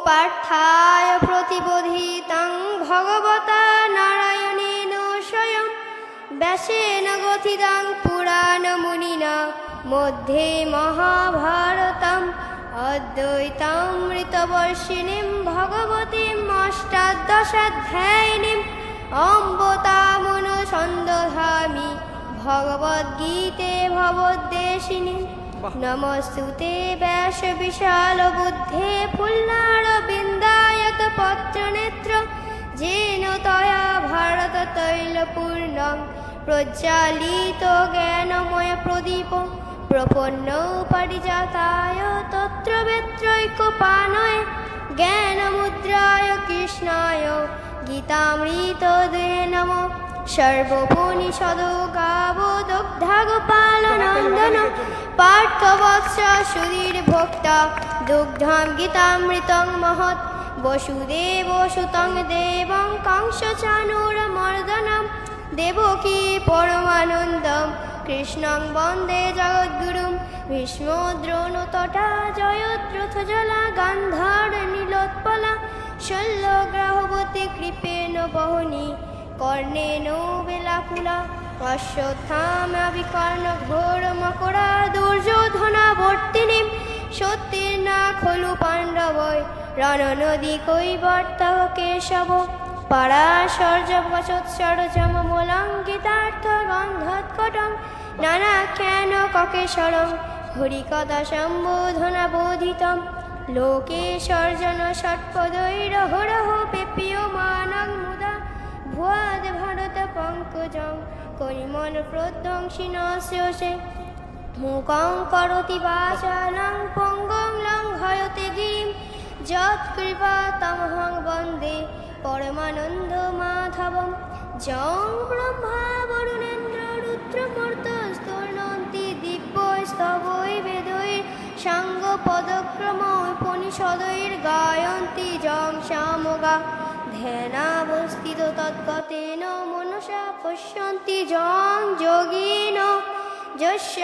পার্থায় প্রতিবোধিতাং ভগবতা নারায়ণেন স্বয়ং ব্যাসেন গথিতাং পুরাণমুনিনা মধ্যে মহাভারতম অদ্বৈতামৃতবর্ষিণীম ভগবতীম অষ্টাদশাধ্যায়িনীম অম্ব তামনুসন্দধামি ভগবদ্গীতে ভবদ্দেশিনী। নমস্তুতে ব্যাস বিশাল বুদ্ধে ফুল্লারবিন্দায়ত পত্রনেত্র যেন তয়া ভারত তৈলপূর্ণং প্রজ্বালিত জ্ঞানময় প্রদীপ প্রপন্ন পারিজাতায় তত্রবেত্রৈকপানয় জ্ঞানমুদ্রায় কৃষ্ণায় গীতামৃত দেহে নমঃ। সর্বোপনিষদো গাবো দুগ্ধগোপালনন্দন পার্থবৎস সুধীর ভোক্তা দুগ্ধং গীতামৃতং মহৎ বসুদেব সুতং দেবং কংসচাণূরমর্দনম দেবকী পরমানন্দম কৃষ্ণং বন্দে জগদ্গুরুম ভীষ্ম দ্রোণ তটা জয়দ্রথ জলা গান্ধার নীলোৎপলা শল্যগ্রাহবতী কৃপেণ বহনি কর্ণেন বেলাকুলা অশ্বত্থামা বিকর্ণ ঘোর মকরা দুর্যোধনাবর্তিনীম সত্যেনা খলু পাণ্ডবৈ রণনদী কৈবর্ত কেশব পরাশর্য বচৎসরজমূলঙ্কিতার্থ গন্ধৎকটং নানাখ্যান ককেশরং হরিকথা সম্বোধনা বোধিতম লোকেশর্জন ষটপদৈরহরহ পেপীয়মানং মুদা ভুয়াদ ভারত পঙ্কজং করিমন প্রধ্বংসিনস্যসে মুখং করোতি বাচালং পঙ্গং লঙ্ঘয়তে গিরিম যৎকৃপা তমহং বন্দে পরমানন্দ মাধবম। যং ব্রহ্মা বরুণেন্দ্র রুদ্রমর্ত স্তর্ণন্তি দিব্যস্তবৈ বেদৈ সাঙ্গ পদক্রম উপনিষদৈর গায়ন্তি যং সামগা ধ্যানাবস্থিত তদ্গতেন মনসা পশ্যন্তি যং যোগিন যস্য